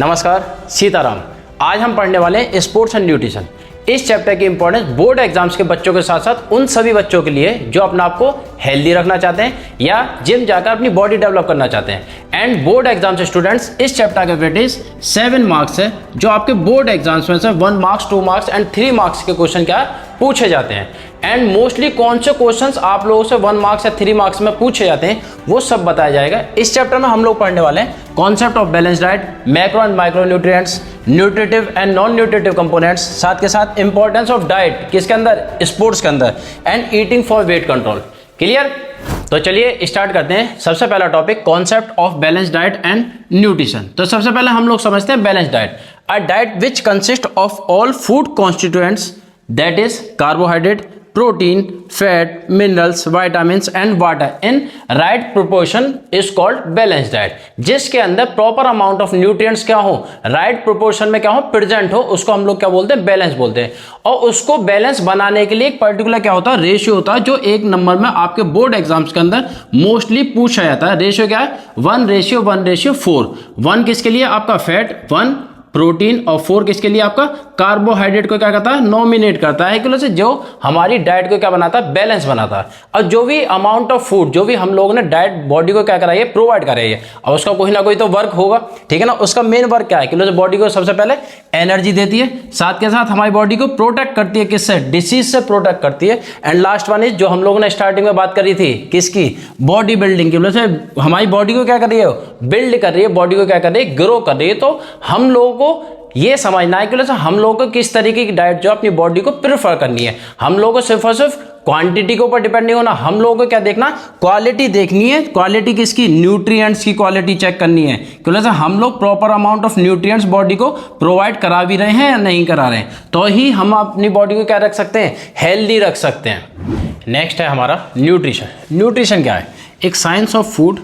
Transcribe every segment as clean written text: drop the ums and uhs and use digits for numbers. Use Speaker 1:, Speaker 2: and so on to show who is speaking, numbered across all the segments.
Speaker 1: नमस्कार, सीताराम। आज हम पढ़ने वाले हैं स्पोर्ट्स एंड न्यूट्रिशन। इस चैप्टर की इंपॉर्टेंस बोर्ड एग्जाम्स के बच्चों के साथ साथ उन सभी बच्चों के लिए जो अपने आप को हेल्दी रखना चाहते हैं या जिम जाकर अपनी बॉडी डेवलप करना चाहते हैं। एंड बोर्ड एग्जाम्स स्टूडेंट्स, इस चैप्टर का वेटेज 7 मार्क्स है, जो आपके बोर्ड एग्जाम्स में से 1 मार्क्स, 2 मार्क्स एंड 3 मार्क्स के क्वेश्चन क्या पूछे जाते हैं। एंड मोस्टली कौन से क्वेश्चंस आप लोगों से 1 मार्क्स या 3 मार्क्स में पूछे जाते हैं वो सब बताया जाएगा। इस चैप्टर में हम लोग पढ़ने वाले हैं concept of balance diet, macro and micro nutrients, nutritive and non nutritive components, साथ के साथ इंपॉर्टेंस ऑफ डाइट किसके अंदर, स्पोर्ट्स के अंदर, and eating for weight control. Clear? तो चलिए स्टार्ट करते हैं। सबसे पहला topic concept of balance diet and nutrition. तो सबसे पहले हम लोग समझते हैं balance diet, a diet which consist of all food constituents that is carbohydrate, protein, fat, minerals, vitamins and water in right proportion is called balance diet. जिसके अंदर proper amount of nutrients क्या हो, राइट प्रोपोर्शन में क्या हो, present हो, उसको हम लोग क्या बोलते हैं, बैलेंस बोलते हैं। और उसको बैलेंस बनाने के लिए एक पर्टिकुलर क्या होता है, रेशियो होता है, जो एक नंबर में आपके बोर्ड एग्जाम्स के अंदर मोस्टली पूछा जाता है। रेशियो क्या है, 1:1:4। 1 किसके लिए, आपका फैट, 1 प्रोटीन और 4 किसके लिए, आपका कार्बोहाइड्रेट को क्या करता है, नॉमिनेट करता है, एक से जो हमारी डाइट को क्या बनाता है, बैलेंस बनाता है। और जो भी अमाउंट ऑफ फूड जो भी हम लोगों ने डाइट बॉडी को क्या कराई है, प्रोवाइड कराई है, और उसका कोई ना कोई तो वर्क होगा, ठीक है ना। उसका मेन वर्क क्या है कि बॉडी को सबसे पहले एनर्जी देती है, साथ के साथ हमारी बॉडी को प्रोटेक्ट करती है, किससे, डिसीज से प्रोटेक्ट करती है। एंड लास्ट वन इज जो हम लोगों ने स्टार्टिंग में बात करी थी, किसकी, बॉडी बिल्डिंग की, हमारी बॉडी को क्या कर रही है, बिल्ड कर रही है, बॉडी को क्या कर रही है, ग्रो कर रही है। तो हम लोगों को ये समझना है कि हम लोगों को किस तरीके की डाइट जो अपनी बॉडी को प्रेफर करनी है। हम लोगों को सिर्फ और सिर्फ क्वांटिटी के ऊपर डिपेंड नहीं होना, हम लोगों को क्या देखना, क्वालिटी देखनी है। क्वालिटी किसकी, न्यूट्रिएंट्स की क्वालिटी चेक करनी है, क्योंकि हम लोग proper amount of nutrients body को प्रोवाइड करा भी रहे हैं या नहीं करा रहे हैं, तो ही हम अपनी बॉडी को क्या रख सकते हैं, हेल्दी रख सकते हैं। नेक्स्ट है हमारा न्यूट्रिशन। न्यूट्रिशन क्या है, एक science of food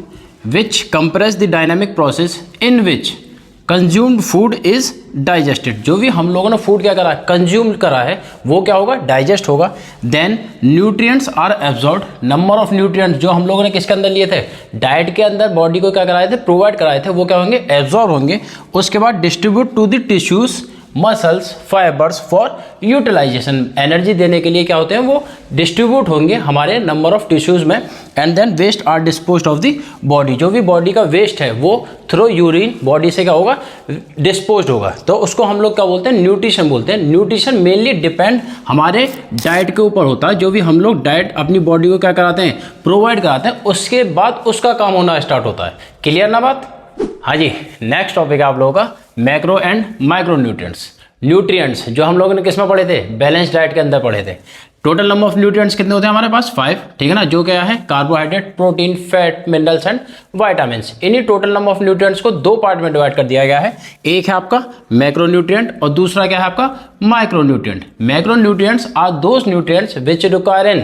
Speaker 1: which compress the dynamic process in which consumed food is digested. जो भी हम लोगों ने फूड क्या करा, कंज्यूम करा है, वो क्या होगा, डाइजेस्ट होगा। Then nutrients are absorbed. Number of nutrients जो हम लोगों ने किसके अंदर लिए थे, डाइट के अंदर बॉडी को क्या कराए थे, प्रोवाइड कराए थे, वो क्या होंगे, एब्जॉर्ब होंगे। उसके बाद distribute to the tissues, muscles, fibres for utilisation. Energy देने के लिए क्या होते हैं, वो डिस्ट्रीब्यूट होंगे हमारे नंबर ऑफ टिश्यूज में। And then waste are disposed of the body. जो भी बॉडी का वेस्ट है वो थ्रू यूरिन बॉडी से क्या होगा, डिस्पोज्ड होगा। तो उसको हम लोग क्या बोलते हैं, न्यूट्रिशन बोलते हैं। न्यूट्रिशन मेनली डिपेंड हमारे डाइट के ऊपर होता है। जो भी हम लोग डाइट अपनी बॉडी को क्या कराते हैं, प्रोवाइड कराते हैं, उसके बाद उसका काम होना स्टार्ट होता है। क्लियर ना बात? हाँ जी। नेक्स्ट टॉपिक है आप लोगों का macro and micro nutrients. Nutrients जो हम लोगों ने किसमें पढ़े थे, बैलेंस डाइट के अंदर पढ़े थे। टोटल नंबर ऑफ न्यूट्रिएंट्स कितने होते हैं हमारे पास, 5, ठीक है ना। जो क्या है, carbohydrate, protein, fat, minerals and vitamins. इन्हीं टोटल नंबर ऑफ न्यूट्रिएंट्स को 2 पार्ट में डिवाइड कर दिया गया है। एक है आपका मैक्रो न्यूट्रिएंट और दूसरा क्या है आपका micro nutrient. Macro nutrients are those nutrients which require in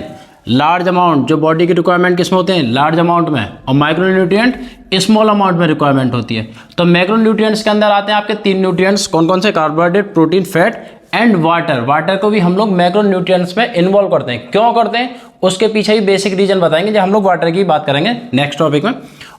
Speaker 1: large amount. जो बॉडी की रिक्वायरमेंट किसमें होते हैं, लार्ज अमाउंट में, और माइक्रो न्यूट्रिएंट स्मॉल अमाउंट में रिक्वायरमेंट होती है। तो मैक्रो न्यूट्रिएंट्स के अंदर आते हैं आपके 3 न्यूट्रिएंट्स, कौन कौन से, carbohydrate, protein, fat and water. Water को भी हम लोग मैक्रो न्यूट्रिएंट्स में इन्वॉल्व करते हैं। क्यों करते हैं, उसके पीछे ही बेसिक रीजन बताएंगे जब हम लोग वाटर की बात करेंगे नेक्स्ट टॉपिक में।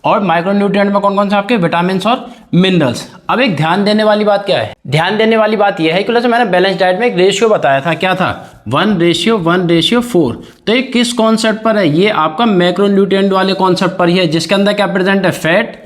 Speaker 1: और माइक्रो न्यूट्रिएंट में कौन कौन से आपके विटामिन और मिनरल्स। अब एक ध्यान देने वाली बात क्या है, ध्यान देने वाली बात यह है कि मैंने बैलेंस डाइट में एक रेशियो बताया था, क्या था, 1:1:4। तो ये किस कॉन्सेप्ट पर है, ये आपका मैक्रो न्यूट्रिएंट वाले कॉन्सेप्ट पर ही है, जिसके अंदर क्या प्रेजेंट है, फैट,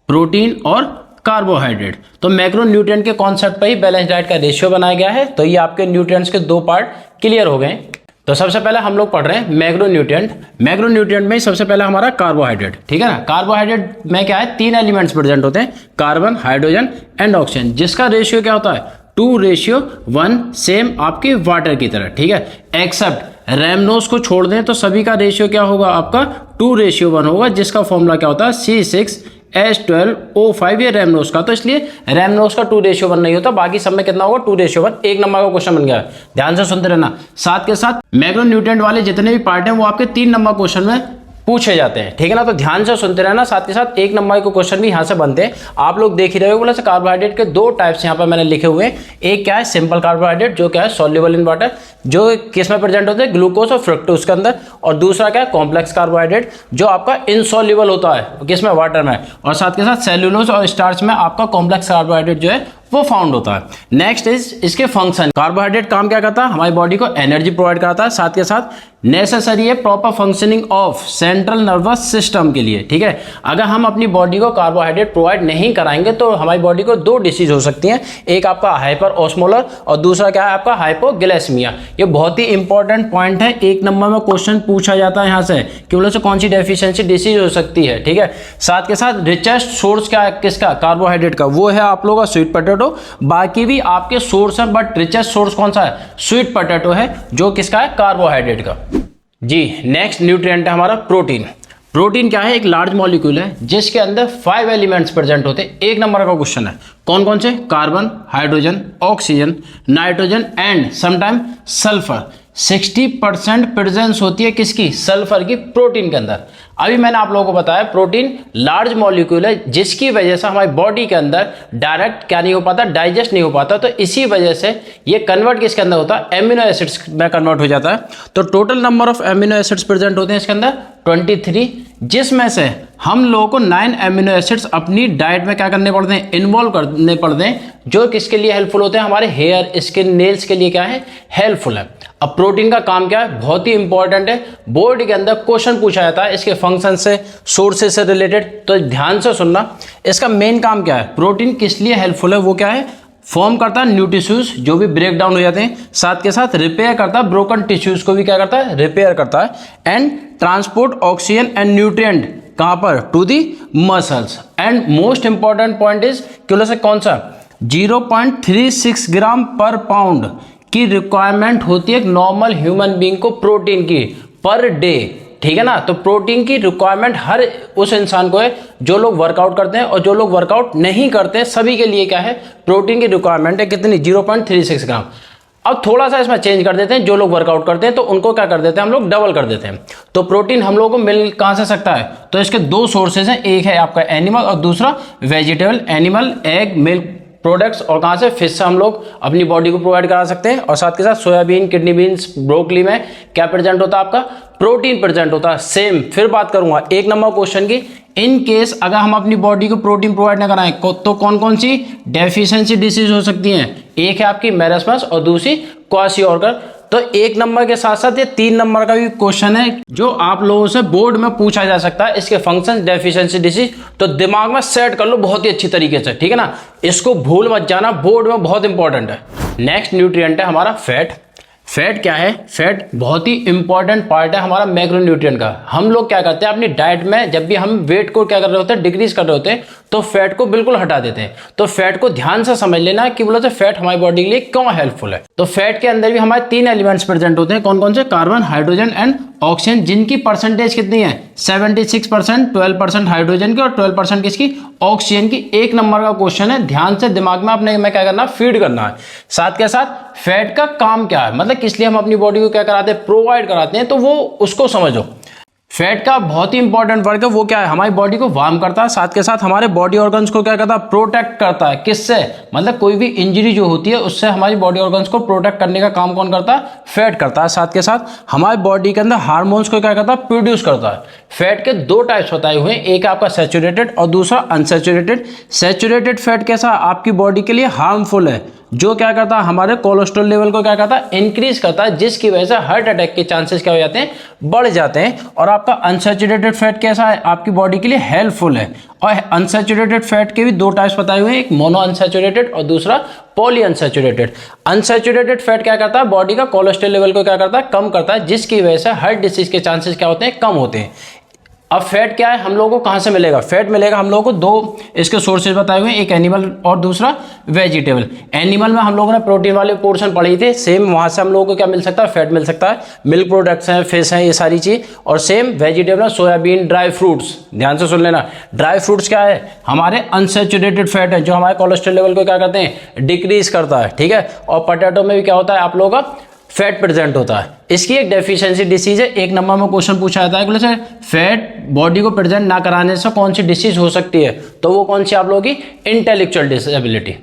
Speaker 1: प्रोटीन और कार्बोहाइड्रेट। तो मैक्रो न्यूट्रिएंट के कॉन्सेप्ट पर ही बैलेंस डाइट का रेशियो बनाया गया है। तो ये आपके न्यूट्रिएंट्स के 2 पार्ट क्लियर हो गए। तो सबसे पहले हम लोग पढ़ रहे हैं मैक्रो न्यूट्रिएंट। मैक्रो न्यूट्रिएंट में सबसे पहले हमारा कार्बोहाइड्रेट, ठीक है ना। कार्बोहाइड्रेट में क्या है, 3 एलिमेंट्स प्रेजेंट होते हैं, कार्बन, हाइड्रोजन एंड ऑक्सीजन, जिसका रेशियो क्या होता है, 2:1, सेम आपके वाटर की तरह, ठीक है। एक्सेप्ट रैमनोस को छोड़ दें तो सभी का रेशियो क्या होगा, आपका 2:1 होगा, जिसका फॉर्मूला क्या होता है, C6H12O5, ये रैमनोस का। तो इसलिए रैमनोस का 2:1 नहीं होता, बाकी सब में कितना होगा, 2:1। 1 नंबर का क्वेश्चन बन गया, ध्यान से सुनते रहना। साथ के साथ मैक्रो न्यूट्रिएंट वाले जितने भी पार्ट हैं वो आपके 3 नंबर क्वेश्चन में पूछे जाते हैं, ठीक है ना। तो ध्यान से सुनते रहना, साथ के साथ 1 नंबर के क्वेश्चन भी यहाँ से बनते हैं। आप लोग देख ही रहे हो, बोला कार्बोहाइड्रेट के 2 टाइप्स यहाँ पर मैंने लिखे हुए हैं। एक क्या है सिंपल कार्बोहाइड्रेट, जो क्या है सॉल्युबल इन वाटर, जो किस में प्रेजेंट होते हैं ग्लूकोज और फ्रुक्टोज के अंदर, और दूसरा क्या है कॉम्प्लेक्स कार्बोहाइड्रेट, जो आपका इनसॉल्युबल होता है किसमें वाटर में, और साथ के साथ सेल्यूलोज और स्टार्च में आपका कॉम्प्लेक्स कार्बोहाइड्रेट जो है वो फाउंड होता है। नेक्स्ट इज इसके फंक्शन। कार्बोहाइड्रेट काम क्या करता है, हमारी बॉडी को एनर्जी प्रोवाइड कराता है, साथ के साथ नेसेसरी है proper functioning of central nervous system के लिए, ठीक है। अगर हम अपनी बॉडी को कार्बोहाइड्रेट प्रोवाइड नहीं कराएंगे तो हमारी बॉडी को 2 डिसीज हो सकती हैं, एक आपका हाइपर ऑस्मोलर और दूसरा क्या है आपका हाइपोग्लाइसेमिया। ये बहुत ही इंपॉर्टेंट पॉइंट है, 1 नंबर में क्वेश्चन पूछा जाता है यहाँ से कि बोले कौन सी डेफिशिएंसी डिसीज हो सकती है, ठीक है। साथ के साथ रिचेस्ट सोर्स क्या है किसका, कार्बोहाइड्रेट का, वो है आप लोगों का स्वीट पोटैटो। बाकी भी आपके सोर्स है, बट रिचेस्ट सोर्स कौन सा है, स्वीट पोटैटो है, जो किसका है कार्बोहाइड्रेट का। जी नेक्स्ट न्यूट्रिएंट है हमारा प्रोटीन। प्रोटीन क्या है, एक लार्ज मॉलिक्यूल है जिसके अंदर 5 एलिमेंट्स प्रेजेंट होते हैं। 1 नंबर का क्वेश्चन है, कौन कौन से, carbon, hydrogen, oxygen, nitrogen and sometime sulphur. 60% presence होती है किसकी, सल्फर की, प्रोटीन के अंदर। अभी मैंने आप लोगों को बताया प्रोटीन लार्ज मॉलिक्यूल है जिसकी वजह से हमारी बॉडी के अंदर डायरेक्ट क्या नहीं हो पाता, डाइजेस्ट नहीं हो पाता, तो इसी वजह से ये कन्वर्ट किसके अंदर होता है, एमिनो एसिड्स में कन्वर्ट हो जाता है। तो total number of amino acids present होते हैं इसके अंदर 23, जिसमें से हम लोगों को 9 एमिनो एसिड्स अपनी डाइट में क्या करने पड़ते हैं, इन्वॉल्व करने पड़ते हैं, जो किसके लिए हेल्पफुल होते हैं, हमारे हेयर, स्किन, नेल्स के लिए क्या है, हेल्पफुल है। अब प्रोटीन का काम क्या है, बहुत ही इंपॉर्टेंट है, बोर्ड के अंदर क्वेश्चन पूछा जाता है इसके फंक्शन से, सोर्सेज से रिलेटेड, तो ध्यान से सुनना। इसका मेन काम क्या है, प्रोटीन किस लिए हेल्पफुल है, वो क्या है, फॉर्म करता है न्यू टिश्यूज जो भी ब्रेक डाउन हो जाते हैं, साथ के साथ रिपेयर करता है ब्रोकन टिश्यूज को भी क्या करता है, रिपेयर करता है, and transport oxygen and nutrient कहां पर, to the muscles. And most important point is क्यों से कौन सा, 0.36 ग्राम पर पाउंड की रिक्वायरमेंट होती है एक नॉर्मल ह्यूमन बीइंग को प्रोटीन की पर डे, ठीक है ना। तो प्रोटीन की रिक्वायरमेंट हर उस इंसान को है जो लोग वर्कआउट करते हैं और जो लोग वर्कआउट नहीं करते हैं, सभी के लिए क्या है, प्रोटीन की रिक्वायरमेंट है कितनी, 0.36 ग्राम। अब थोड़ा सा इसमें चेंज कर देते हैं, जो लोग वर्कआउट करते हैं तो उनको क्या कर देते हैं हम लोग, डबल कर देते हैं। तो प्रोटीन हम लोगों को मिल कहां से सकता है, तो इसके 2 सोर्सेज हैं, एक है आपका एनिमल और दूसरा vegetable. Animal egg, milk products, और कहां से, फिश से हम लोग अपनी बॉडी को प्रोवाइड करा सकते हैं। और साथ के साथ सोयाबीन, किडनी बीन्स, ब्रोकली में क्या प्रेजेंट होता है आपका, प्रोटीन प्रेजेंट होता है। सेम फिर बात करूंगा 1 नंबर क्वेश्चन की, इन केस अगर हम अपनी बॉडी को प्रोटीन प्रोवाइड ना कराएं तो कौन कौन सी डेफिशिएंसी डिसीज हो सकती हैं, एक है आपकी मेरेस्मस और दूसरी क्वाशियोर्कर। तो 1 नंबर के साथ साथ ये 3 नंबर का भी क्वेश्चन है जो आप लोगों से बोर्ड में पूछा जा सकता है, इसके फंक्शन, डेफिशिएंसी डिसीज। तो दिमाग में सेट कर लो बहुत ही अच्छी तरीके से, ठीक है ना, इसको भूल मत जाना, बोर्ड में बहुत इंपॉर्टेंट है। नेक्स्ट न्यूट्रिएंट है हमारा फैट। फैट क्या है, फैट बहुत ही इंपॉर्टेंट पार्ट है हमारा मैक्रोन्यूट्रिएंट का। हम लोग क्या करते हैं अपनी डाइट में, जब भी हम वेट को क्या कर रहे होते हैं, डिक्रीज कर रहे होते हैं, तो फैट को बिल्कुल हटा देते हैं। तो फैट को ध्यान से समझ लेना कि बोला तो फैट हमारी बॉडी के लिए क्यों हेल्पफुल है। तो फैट के अंदर भी हमारे 3 एलिमेंट्स प्रेजेंट होते हैं, कौन कौन से, कार्बन, हाइड्रोजन एंड ऑक्सीजन, जिनकी परसेंटेज कितनी है, 76%, 12% हाइड्रोजन की और 12% किसकी, ऑक्सीजन की। 1 नंबर का क्वेश्चन है, ध्यान से दिमाग में अपने में क्या करना, फीड करना है। साथ के साथ फैट का काम क्या है, मतलब किस लिए हम अपनी बॉडी को क्या कराते हैं, प्रोवाइड कराते हैं, तो वो उसको समझो। फैट का बहुत ही इंपॉर्टेंट वर्क है, वो क्या है, हमारी बॉडी को वार्म करता है, साथ के साथ हमारे बॉडी ऑर्गन्स को क्या करता है, प्रोटेक्ट करता है। किससे, मतलब कोई भी इंजरी जो होती है उससे हमारी बॉडी ऑर्गन्स को प्रोटेक्ट करने का काम कौन करता है, फैट करता है। साथ के साथ हमारी बॉडी के अंदर हार्मोन्स को क्या करता है, प्रोड्यूस करता है। फैट के 2 टाइप्स बताए हुए हैं, एक आपका सैचुरेटेड और दूसरा अनसैचुरेटेड। सैचुरेटेड फैट कैसा, आपकी बॉडी के लिए हार्मफुल है, जो क्या करता है, हमारे कोलेस्ट्रॉल लेवल को क्या करता है, इंक्रीज करता है, जिसकी वजह से हार्ट अटैक के चांसेस क्या हो जाते हैं, बढ़ जाते हैं। और आपका अनसैचुरेटेड फैट कैसा है, आपकी बॉडी के लिए हेल्पफुल है। और अनसैचुरेटेड फैट के भी 2 टाइप्स बताए हुए हैं, एक मोनो अनसैचुरेटेड और दूसरा पॉली अनसैचुरेटेड। अनसैचुरेटेड फैट क्या करता है, बॉडी का कोलेस्ट्रॉल लेवल को क्या करता है, कम करता है, जिसकी वजह से हार्ट डिसीज के चांसेस क्या होते हैं, कम होते हैं। अब फैट क्या है, हम लोगों को कहां से मिलेगा, फैट मिलेगा हम लोगों को 2 इसके सोर्सेज बताए हुए हैं, एक एनिमल और दूसरा वेजिटेबल। एनिमल में हम लोगों ने प्रोटीन वाले पोर्शन पढ़ी थे, सेम वहां से हम लोगों को क्या मिल सकता है, फैट मिल सकता है, मिल्क प्रोडक्ट्स हैं, फिश हैं, ये सारी चीज। और सेम वेजिटेबल है, सोयाबीन, ड्राई फ्रूट्स, ध्यान से सुन लेना। ड्राई फ्रूट्स क्या है, हमारे अनसैचुरेटेड फैट है, जो हमारे कोलेस्ट्रॉल लेवल को क्या करते हैं, डिक्रीज करता है, ठीक है। और पोटैटो में भी क्या होता है आप लोगों का फैट प्रेजेंट होता है, इसकी एक डेफिशिएंसी डिसीज है। 1 नंबर में क्वेश्चन पूछा जाता है कि सर फैट बॉडी को प्रेजेंट ना कराने से कौन सी डिसीज हो सकती है, तो वो कौन सी आप लोगों की इंटेलेक्चुअल डिसेबिलिटी।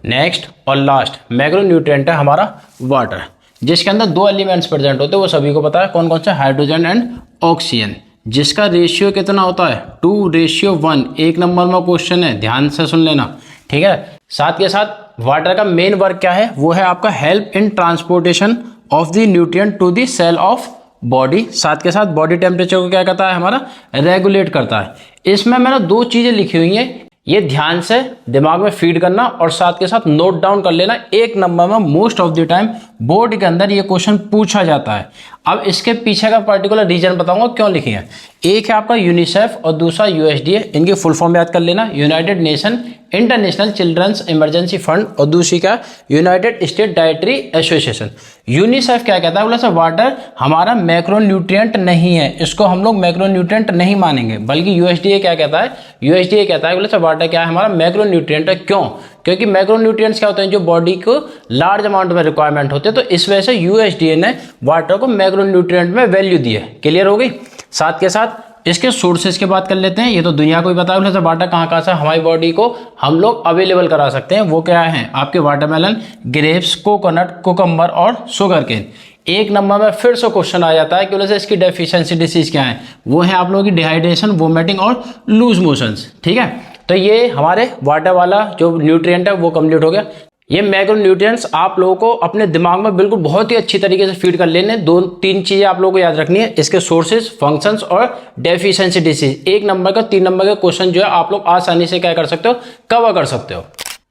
Speaker 1: नेक्स्ट और लास्ट मैक्रोन्यूट्रिएंट है हमारा वाटर, जिसके अंदर 2 एलिमेंट्स प्रेजेंट होते हैं, वो सभी को पता है कौन कौन से, हाइड्रोजन एंड ऑक्सीजन, जिसका रेशियो कितना होता है 2:1। 1 नंबर में क्वेश्चन है, ध्यान से सुन लेना, ठीक है। साथ के साथ वाटर का मेन वर्क क्या है, वो है आपका help in transportation of the nutrient to the cell of body. साथ के साथ बॉडी टेम्परेचर को क्या करता है, हमारा रेगुलेट करता है। इसमें मैंने 2 चीजें लिखी हुई हैं, ये ध्यान से दिमाग में फीड करना और साथ के साथ नोट डाउन कर लेना। 1 नंबर में most of the time board के अंदर ये क्वेश्चन पूछा जाता है। अब इसके पीछे का पर्टिकुलर रीजन बताऊंगा क्यों लिखे हैं। एक है आपका यूनिसेफ और दूसरा यूएसडीए, इनकी फुल फॉर्म याद कर लेना, United Nation International Children's Emergency Fund, और दूसरी का United State dietary association. UNICEF क्या कहता है, बोला सर वाटर हमारा मैक्रोन्यूट्रिएंट नहीं है, इसको हम लोग मैक्रोन्यूट्रिएंट नहीं मानेंगे, बल्कि यूएसडीए क्या कहता है, यूएसडीए कहता है बोला सर वाटर क्या है हमारा मैक्रोन्यूट्रिएंट है। क्यों? क्योंकि मैक्रोन्यूट्रिएंट्स क्या होते हैं, जो बॉडी को लार्ज अमाउंट में रिक्वायरमेंट होते हैं, तो इस वजह से यूएसडीए ने वाटर को मैक्रोन्यूट्रिएंट में वैल्यू दी है। क्लियर हो गई। साथ के साथ इसके सोर्सेज की बात कर लेते हैं। ये तो दुनिया को ही पता है वाटर कहाँ से हमारी बॉडी को हम लोग अवेलेबल करा सकते हैं। वो क्या है आपके वाटरमेलन, ग्रेप्स, कोकोनट, कुकम्बर और शुगर केन। 1 नंबर में फिर से क्वेश्चन आ जाता है कि वजह से इसकी डेफिशिएंसी डिसीज क्या है, वो है आप लोगों की डिहाइड्रेशन, वोमिटिंग और लूज मोशंस। ठीक है, तो ये हमारे वाटर वाला जो न्यूट्रिएंट है वो कंप्लीट हो गया। ये मैक्रोन्यूट्रिएंट्स आप लोगों को अपने दिमाग में बिल्कुल बहुत ही अच्छी तरीके से फीड कर लेने। 2-3 चीजें आप लोगों को याद रखनी है, इसके सोर्सेज, फंक्शंस और डेफिशिएंसी डिसीज। 1 नंबर का 3 नंबर का क्वेश्चन जो है आप लोग आसानी से क्या कर सकते हो, कवर कर सकते हो।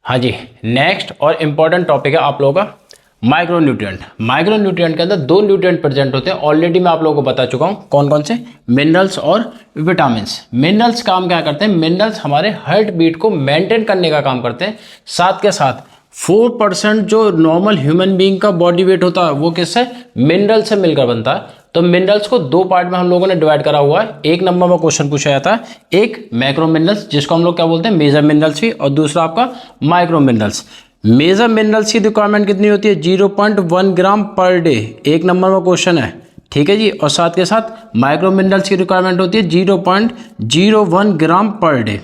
Speaker 1: हाँ जी, नेक्स्ट और इंपॉर्टेंट टॉपिक है आप लोगों का माइक्रोन्यूट्रिएंट। माइक्रोन्यूट्रिएंट के अंदर 2 न्यूट्रिएंट प्रेजेंट होते हैं, ऑलरेडी मैं आप लोगों को बता चुका हूं कौन कौन से, मिनरल्स और विटामिन। मिनरल्स काम क्या करते हैं, मिनरल्स हमारे हार्ट बीट को मेंटेन करने का काम करते हैं। साथ के साथ 4% जो नॉर्मल ह्यूमन बीइंग का बॉडी वेट होता है वो किससे, मिनरल से मिलकर बनता है। तो मिनरल्स को 2 पार्ट में हम लोगों ने डिवाइड करा हुआ है। 1 नंबर में क्वेश्चन पूछा जाता है, एक मैक्रो मिनरल्स जिसको हम लोग क्या बोलते हैं मेजर मिनरल्स भी, और दूसरा आपका माइक्रो मिनरल्स। मेजर मिनरल्स की रिक्वायरमेंट कितनी होती है, 0.1 ग्राम पर डे। 1 नंबर में क्वेश्चन है, ठीक है जी। और साथ के साथ माइक्रो मिनरल्स की रिक्वायरमेंट होती है 0.01 ग्राम पर डे।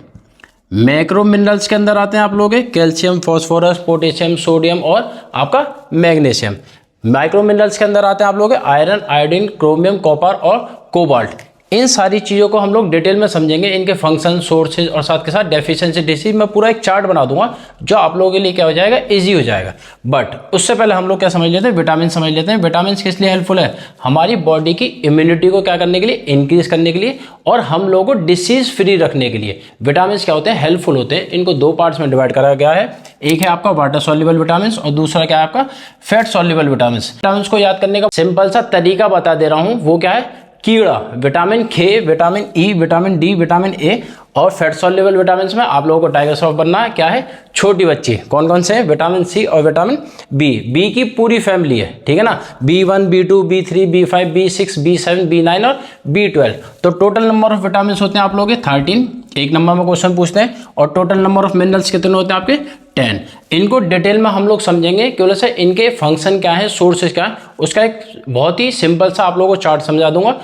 Speaker 1: मैक्रो मिनरल्स के अंदर आते हैं आप लोग कैल्शियम, फास्फोरस, पोटेशियम, सोडियम और आपका मैग्नीशियम। माइक्रो मिनरल्स के अंदर आते हैं आप लोग आयरन, आयोडीन, क्रोमियम, कॉपर और कोबाल्ट। इन सारी चीज़ों को हम लोग डिटेल में समझेंगे, इनके फंक्शन, सोर्सेज और साथ के साथ डेफिशिएंसी डिसीज। मैं पूरा एक चार्ट बना दूंगा जो आप लोगों के लिए क्या हो जाएगा, इजी हो जाएगा। बट उससे पहले हम लोग क्या समझ लेते हैं, विटामिन समझ लेते हैं। विटामिन किस लिए हेल्पफुल है, हमारी बॉडी की इम्यूनिटी को क्या करने के लिए, इंक्रीज करने के लिए, और हम लोगों को डिसीज फ्री रखने के लिए विटामिन क्या होते हैं, हेल्पफुल होते हैं। इनको 2 पार्ट्स में डिवाइड करा गया है, एक है आपका वाटर सॉल्युबल विटामिन और दूसरा क्या है आपका फैट सॉल्युबल विटामिन। विटामिन को याद करने का सिंपल सा तरीका बता दे रहा हूं, वो क्या है, कीड़ा, विटामिन के, vitamin E, vitamin D, vitamin A. और फैट सॉल्युबल विटामिन में आप लोगों को टाइगर श्रॉफ बनना है, क्या है, छोटी बच्ची। कौन कौन से हैं, विटामिन सी और विटामिन बी। बी की पूरी फैमिली है, ठीक है ना, B1, B2, B3, B5, B6, B7, B9 और B12। तो टोटल नंबर ऑफ विटामिन होते हैं आप लोग 13। 1 नंबर में क्वेश्चन पूछते हैं। और टोटल नंबर ऑफ मिनरल्स कितने होते हैं आपके, 10। इनको डिटेल में हम लोग समझेंगे कि वैसे इनके फंक्शन क्या है, सोर्सेज क्या है, उसका एक बहुत ही सिंपल सा आप लोगों को चार्ट समझा दूंगा,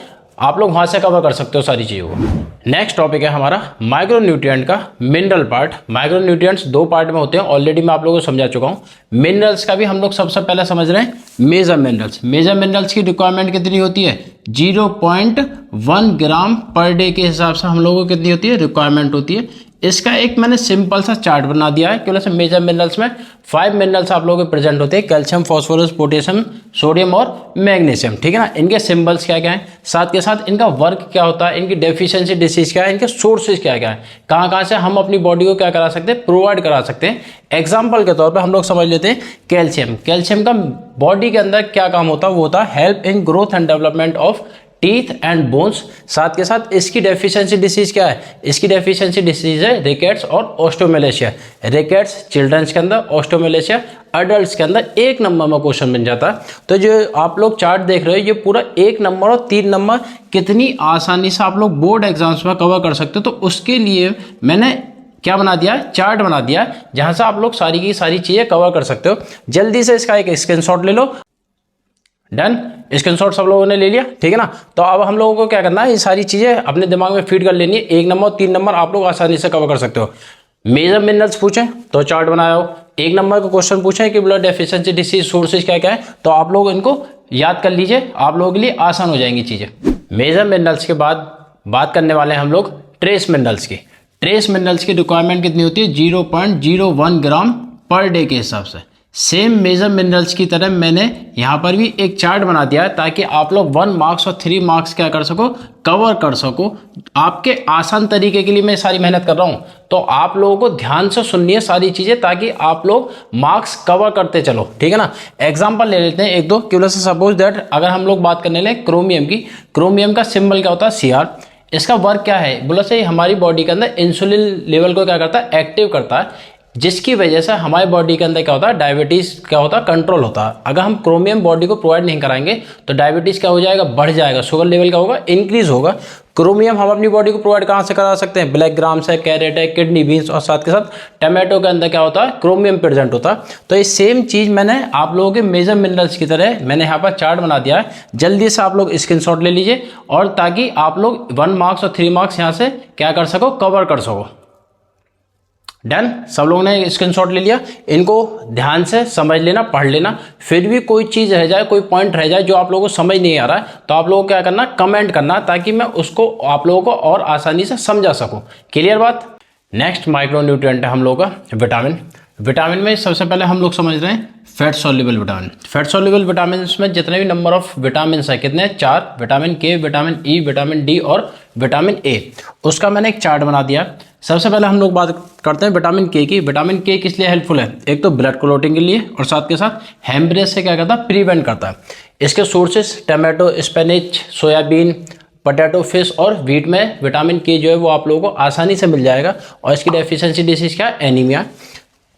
Speaker 1: आप लोग वहां से कवर कर सकते हो सारी चीज़ों को। नेक्स्ट टॉपिक है हमारा माइक्रोन्यूट्रिएंट का मिनरल पार्ट। माइक्रोन्यूट्रिएंट्स 2 पार्ट में होते हैं, ऑलरेडी मैं आप लोगों को समझा चुका हूं। मिनरल्स का भी हम लोग सबसे पहले समझ रहे हैं मेजर मिनरल्स। मेजर मिनरल्स की रिक्वायरमेंट कितनी होती है, 0.1 ग्राम पर डे के हिसाब से हम लोगों को कितनी होती है, रिक्वायरमेंट होती है। इसका एक मैंने सिंपल सा चार्ट बना दिया है कि वैसे मेजर मिनरल्स में 5 मिनरल्स आप लोगों के प्रेजेंट होते हैं, कैल्शियम, फास्फोरस, पोटेशियम, सोडियम और मैग्नीशियम, ठीक है ना। इनके सिंबल्स क्या क्या हैं, साथ के साथ इनका वर्क क्या होता है, इनकी डेफिशिएंसी डिसीज क्या है, इनके सोर्सेज क्या क्या है, कहाँ से हम अपनी बॉडी को क्या करा सकते हैं, प्रोवाइड करा सकते हैं। एग्जाम्पल के तौर पर हम लोग समझ लेते हैं कैल्शियम। कैल्शियम का बॉडी के अंदर क्या काम होता है, वो होता है help in growth and development of teeth and bones. साथ के साथ इसकी डेफिशिएंसी डिसीज क्या है, इसकी डेफिशिएंसी डिसीज है रिकेट्स और ऑस्टियोमेलेशिया। रिकेट्स चिल्ड्रंस के अंदर, ऑस्टियोमेलेशिया अडल्ट्स के अंदर। 1 नंबर में क्वेश्चन बन जाता है। तो जो आप लोग चार्ट देख रहे हो, ये पूरा 1 नंबर और 3 नंबर कितनी आसानी से आप लोग बोर्ड एग्जाम्स में कवर कर सकते हो। तो उसके लिए मैंने क्या बना दिया, चार्ट बना दिया, जहां से आप लोग सारी की सारी चीजें कवर कर सकते हो। जल्दी से इसका एक स्क्रीनशॉट ले लो। डन, स्क्रीनशॉट सब लोगों ने ले लिया, ठीक है ना। तो अब हम लोगों को क्या करना है, ये सारी चीज़ें अपने दिमाग में फीड कर लेनी है। 1 नंबर और 3 नंबर आप लोग आसानी से कवर कर सकते हो। मेजर मिनरल्स पूछें तो चार्ट बनाया हो, 1 नंबर का क्वेश्चन पूछें कि ब्लड डेफिशिएंसी डिसीज सोर्सेज क्या क्या है, तो आप लोग इनको याद कर लीजिए, आप लोगों के लिए आसान हो जाएंगी चीज़ें। मेजर मिनरल्स के बाद बात करने वाले हैं हम लोग ट्रेस मिनरल्स की। ट्रेस मिनरल्स की रिक्वायरमेंट कितनी होती है, 0.01 ग्राम पर डे के हिसाब से। सेम मेजर मिनरल्स की तरह मैंने यहाँ पर भी एक चार्ट बना दिया है ताकि आप लोग 1 मार्क्स और 3 मार्क्स क्या कर सको, कवर कर सको। आपके आसान तरीके के लिए मैं सारी मेहनत कर रहा हूँ, तो आप लोगों को ध्यान से सुननी है सारी चीज़ें ताकि आप लोग मार्क्स कवर करते चलो, ठीक है ना। एग्जाम्पल ले लेते हैं 1-2 कि बोला सपोज दैट अगर हम लोग बात करने लगे क्रोमियम की, क्रोमियम का सिंबल क्या होता है, Cr। इसका वर्क क्या है, बोला से हमारी बॉडी के अंदर इंसुलिन लेवल को क्या करता है, एक्टिव करता है, जिसकी वजह से हमारी बॉडी के अंदर क्या होता है, डायबिटीज़ क्या होता है, कंट्रोल होता है। अगर हम क्रोमियम बॉडी को प्रोवाइड नहीं कराएंगे तो डायबिटीज़ क्या हो जाएगा, बढ़ जाएगा, शुगर लेवल क्या होगा, इंक्रीज होगा। क्रोमियम हम अपनी बॉडी को प्रोवाइड कहाँ से करा सकते हैं, ब्लैक ग्राम्स है, कैरेट है, किडनी बीन्स और साथ के साथ टमाटो के अंदर क्या होता है, क्रोमियम प्रेजेंट होता है। तो ये सेम चीज़ मैंने आप लोगों के मेजर मिनरल्स की तरह मैंने यहाँ पर चार्ट बना दिया है। जल्दी से आप लोग स्क्रीनशॉट ले लीजिए और ताकि आप लोग 1 मार्क्स और 3 मार्क्स यहाँ से क्या कर सको, कवर कर सको। डन, सब लोगों ने स्क्रीनशॉट ले लिया। इनको ध्यान से समझ लेना, पढ़ लेना। फिर भी कोई चीज़ रह जाए, कोई पॉइंट रह जाए जो आप लोगों को समझ नहीं आ रहा है, तो आप लोगों को क्या करना, कमेंट करना ताकि मैं उसको आप लोगों को और आसानी से समझा सकूं। क्लियर बात। नेक्स्ट माइक्रो न्यूट्रिएंट है हम लोगों का विटामिन। विटामिन में सबसे पहले हम लोग समझ रहे हैं fat soluble vitamin. Fat soluble vitamin में जितने भी नंबर ऑफ विटामिन है, कितने, 4, विटामिन के, विटामिन ई, विटामिन डी और विटामिन ए। उसका मैंने एक चार्ट बना दिया। सबसे पहले हम लोग बात करते हैं विटामिन के की। विटामिन के किस लिए हेल्पफुल है, एक तो ब्लड क्लॉटिंग के लिए और साथ के साथ हेमरेज से क्या करता है, प्रिवेंट करता है। इसके sources tomato, spinach, soybean, potato, fish और व्हीट में विटामिन के जो है वो आप लोगों को आसानी से मिल जाएगा। और इसकी डेफिशिएंसी डिसीज क्या है, एनीमिया।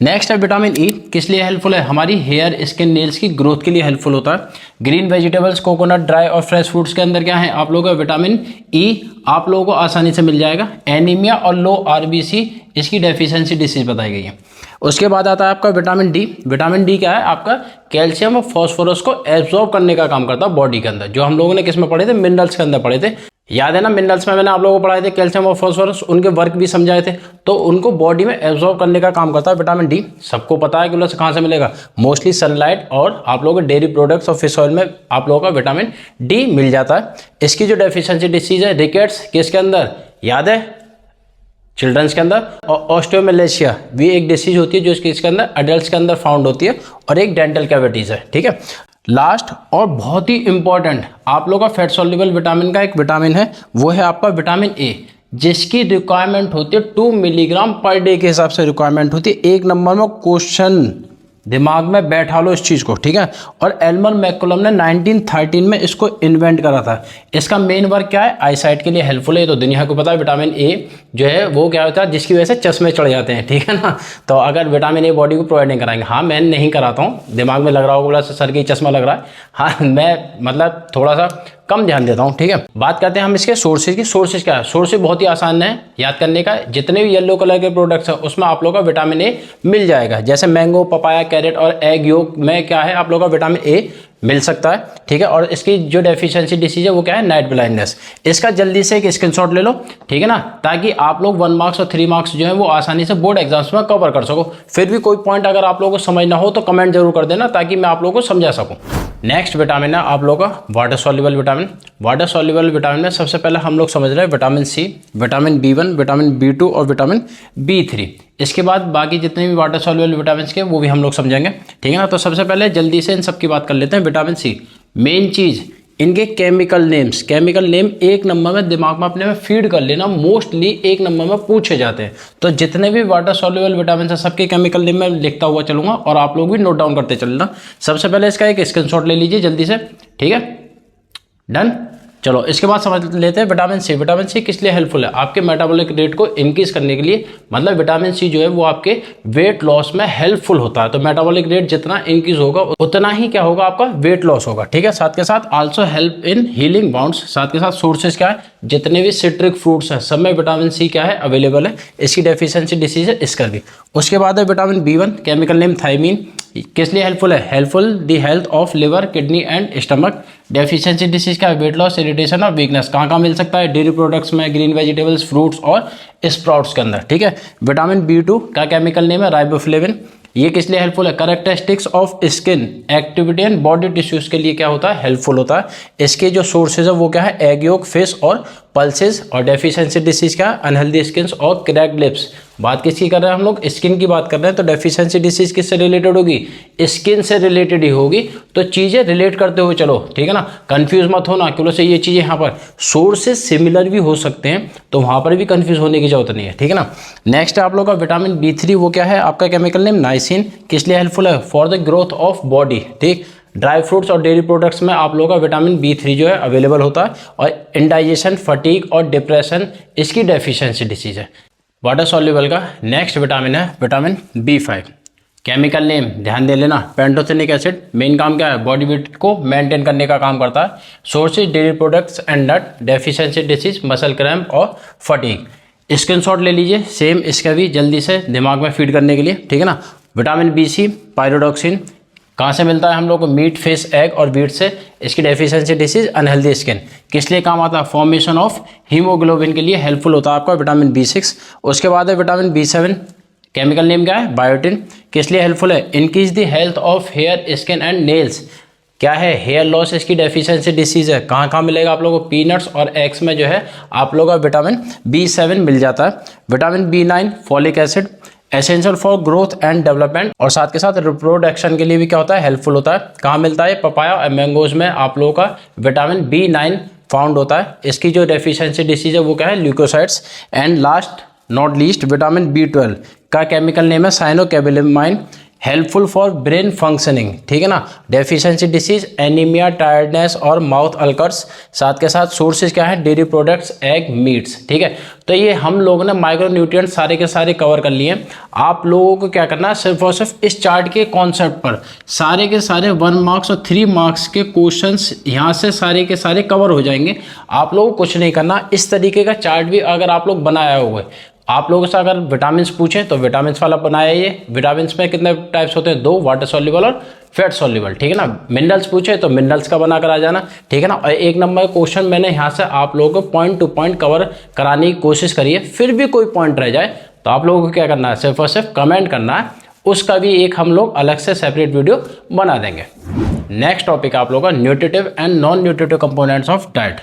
Speaker 1: नेक्स्ट है विटामिन ई, किस लिए हेल्पफुल है, हमारी हेयर, स्किन, नेल्स की ग्रोथ के लिए हेल्पफुल होता है। ग्रीन वेजिटेबल्स, कोकोनट, ड्राई और फ्रेश फ्रूट्स के अंदर क्या है आप लोगों का विटामिन ई आप लोगों को आसानी से मिल जाएगा। एनीमिया और लो आरबीसी इसकी डेफिशिएंसी डिसीज बताई गई है। उसके बाद आता है आपका विटामिन डी। विटामिन डी क्या है, आपका कैल्शियम और फॉस्फोरस को एब्जॉर्ब करने का काम करता है बॉडी के अंदर, जो हम लोगों ने किस में पढ़े थे, मिनरल्स के अंदर पढ़े थे। याद है ना, मिनरल्स में मैंने आप लोगों को पढ़ाए थे कैल्शियम और फॉस्फोरस, उनके वर्क भी समझाए थे। तो उनको बॉडी में एब्जॉर्ब करने का काम करता है विटामिन डी। सबको पता है कि उसे कहाँ से मिलेगा, मोस्टली सनलाइट और आप लोगों के डेयरी प्रोडक्ट्स और फिश ऑयल में आप लोगों का विटामिन डी मिल जाता है। इसकी जो डेफिशिएंसी डिसीज है रिकेट्स, किसके अंदर, याद है, चिल्ड्रंस के अंदर। और ऑस्टियोमेलेशिया भी एक डिसीज होती है जो इसके अंदर एडल्ट्स के अंदर फाउंड होती है। और एक डेंटल कैविटीज है, ठीक है। लास्ट और बहुत ही इंपॉर्टेंट आप लोग का फैट सॉल्युबल विटामिन का एक विटामिन है, वो है आपका विटामिन ए, जिसकी रिक्वायरमेंट होती है 2 मिलीग्राम पर डे के हिसाब से रिक्वायरमेंट होती है। 1 नंबर में क्वेश्चन दिमाग में बैठा लो इस चीज़ को, ठीक है। और एल्मर मैकुलम ने 1913 में इसको इन्वेंट करा था। इसका मेन वर्क क्या है, आई साइट के लिए हेल्पफुल है। तो दुनिया को पता है विटामिन ए जो है वो क्या होता है, जिसकी वजह से चश्मे चढ़ जाते हैं, ठीक है ना। तो अगर विटामिन ए बॉडी को प्रोवाइड नहीं कराएंगे, हाँ मैं नहीं कराता हूँ, दिमाग में लग रहा होगा बोला सर की चश्मा लग रहा है, हाँ मैं मतलब थोड़ा सा कम ध्यान देता हूँ, ठीक है। बात करते हैं हम इसके सोर्सेज की। सोर्सेज क्या है, सोर्सेज बहुत ही आसान है याद करने का। जितने भी येलो कलर के प्रोडक्ट्स हैं उसमें आप लोग का विटामिन ए मिल जाएगा। जैसे मैंगो, पपाया, कैरेट और एग योक में क्या है आप लोग का विटामिन ए मिल सकता है, ठीक है। और इसकी जो डेफिशिएंसी डिसीज है वो क्या है, नाइट ब्लाइंडनेस। इसका जल्दी से एक स्क्रीनशॉट ले लो, ठीक है ना, ताकि आप लोग 1 मार्क्स और 3 मार्क्स जो है वो आसानी से बोर्ड एग्जाम्स में कवर कर सको। फिर भी कोई पॉइंट अगर आप लोगों को समझना हो तो कमेंट जरूर कर देना ताकि मैं आप लोगों को समझा सकूँ। नेक्स्ट विटामिन है आप लोगों का water soluble vitamin. Water soluble vitamin में सबसे पहले हम लोग समझ रहे हैं vitamin C, vitamin B1, vitamin B2 और विटामिन B3। इसके बाद बाकी जितने भी वाटर सॉल्युबल विटामिन के वो भी हम लोग समझेंगे, ठीक है ना। तो सबसे पहले जल्दी से इन सब की बात कर लेते हैं। विटामिन सी, मेन चीज़ इनके chemical names, chemical name 1 number में दिमाग में अपने में फीड कर लेना, मोस्टली 1 नंबर में पूछे जाते हैं। तो जितने भी वाटर सॉल्युबल विटामिन है सबके केमिकल नेम में लिखता हुआ चलूंगा और आप लोग भी नोट डाउन करते चलना। सबसे पहले इसका एक स्क्रीनशॉट ले लीजिए जल्दी से, ठीक है, डन। चलो इसके बाद समझ लेते हैं विटामिन सी। विटामिन सी किस लिए हेल्पफुल है, आपके मेटाबॉलिक रेट को इंक्रीज करने के लिए। मतलब विटामिन सी जो है वो आपके वेट लॉस में हेल्पफुल होता है। तो मेटाबॉलिक रेट जितना इंक्रीज होगा उतना ही क्या होगा, आपका वेट लॉस होगा, ठीक है। साथ के साथ also help in healing bounds. साथ के साथ सोर्सेज क्या है, जितने भी सिट्रिक फ्रूट्स हैं सब में विटामिन सी क्या है, अवेलेबल है। इसकी डेफिशिएंसी डिसीज है इसका भी। उसके बाद है vitamin B1, chemical name thymine. किस लिए हेल्पफुल है? Helpful the health of liver, kidney and stomach. Deficiency disease का वेट लॉस, इरिटेशन और वीकनेस। कहाँ कहाँ मिल सकता है? डेयरी प्रोडक्ट्स में, ग्रीन वेजिटेबल्स, फ्रूट्स और स्प्राउट्स के अंदर, ठीक है। विटामिन B2 का केमिकल नेम है राइबोफ्लेविन। ये किस लिए हेल्पफुल है? Characteristics of skin activity and body tissues के लिए क्या होता है? हेल्पफुल होता है। इसके जो सोर्सेज है वो क्या है? एग योक, फिश और पल्सेस। और डेफिशिएंसी डिसीज क्या? अनहेल्दी स्किन और क्रैक्ड लिप्स। बात किसकी कर रहे हैं हम लोग? स्किन की बात कर रहे हैं। तो डेफिशिएंसी डिसीज किससे रिलेटेड होगी? स्किन से रिलेटेड ही होगी। तो चीजें रिलेट करते हुए चलो, ठीक है ना, कंफ्यूज मत होना क्यों से ये चीजें यहाँ पर सोर्सेज सिमिलर भी हो सकते हैं, तो वहां पर भी कंफ्यूज होने की जरूरत नहीं है, ठीक है ना। नेक्स्ट आप लोग का विटामिन B3, वो क्या है? आपका केमिकल नेम नाइसिन। किस लिए हेल्पफुल है? For the growth of body, ठीक। ड्राई फ्रूट्स और डेयरी प्रोडक्ट्स में आप लोगों का विटामिन B3 जो है अवेलेबल होता है। और इंडाइजेशन, फटीग और डिप्रेशन इसकी डेफिशिएंसी डिसीज है। वाटर सॉल्युबल का नेक्स्ट विटामिन है विटामिन B5। केमिकल नेम ध्यान दे लेना, पेंटोथेनिक एसिड। मेन काम क्या है? बॉडी वेट को मेंटेन करने का काम करता है। Sources dairy products and nut. Deficiency disease, muscle cramp और फटीग। स्क्रीनशॉट ले लीजिए सेम इसका भी जल्दी से दिमाग में फीड करने के लिए, ठीक है ना। विटामिन B6 पायरोडॉक्सिन कहाँ से मिलता है हम लोग को? मीट, फिश, एग और वीट से। इसकी डेफिशिएंसी डिसीज अनहेल्दी स्किन। किस लिए काम आता है? फॉर्मेशन ऑफ हीमोग्लोबिन के लिए हेल्पफुल होता है आपका विटामिन B6। उसके बाद है विटामिन B7। केमिकल नेम क्या है? बायोटिन। किस लिए हेल्पफुल है? Increase the health of hair, skin and nails. क्या है? हेयर लॉस इसकी डेफिशिएंसी डिसीज है। कहाँ कहाँ मिलेगा आप लोगों को? पीनट्स और एग्स में जो है आप लोगों का विटामिन B7 मिल जाता है। Vitamin B9 folic acid, essential for growth and development. और साथ के साथ रिप्रोडक्शन के लिए भी क्या होता है? हेल्पफुल होता है। कहाँ मिलता है? पपाया और मैंगोज में आप लोगों का विटामिन B9 फाउंड होता है। इसकी जो डेफिशिएंसी डिसीज है वो क्या है? Leucocytes. And last not least vitamin B12 का केमिकल नेम है cyanocobalamin. Helpful for brain functioning, ठीक है ना। डेफिशिएंसी डिसीज, एनीमिया, टायर्डनेस और माउथ अल्कर्स। साथ के साथ सोर्सेज क्या है? डेयरी प्रोडक्ट्स, एग, मीट्स, ठीक है। तो ये हम लोगों ने माइक्रो न्यूट्रिएंट्स सारे के सारे कवर कर लिए। आप लोगों को क्या करना है? सिर्फ और सिर्फ इस चार्ट के कॉन्सेप्ट पर सारे के सारे 1 मार्क्स और 3 मार्क्स के क्वेश्चंस यहाँ से सारे के सारे कवर हो जाएंगे। आप लोगों को कुछ नहीं करना। इस तरीके का चार्ट भी अगर आप लोग बनाया हुआ है, आप लोगों से अगर विटामिन्स पूछें तो विटामिन्स वाला बनाया। ये विटामिन्स में कितने टाइप्स होते हैं? 2, वाटर सॉल्युबल और फैट सॉल्युबल, ठीक है ना। मिनरल्स पूछे तो मिनरल्स का बनाकर आ जाना, ठीक है ना। और 1 नंबर क्वेश्चन मैंने यहाँ से आप लोगों को पॉइंट टू पॉइंट कवर कराने की कोशिश करी है। फिर भी कोई पॉइंट रह जाए तो आप लोगों को क्या करना है? सिर्फ और सिर्फ कमेंट करना है। उसका भी एक हम लोग अलग से सेपरेट वीडियो बना देंगे। नेक्स्ट टॉपिक आप लोगों का nutritive and non nutritive components of diet.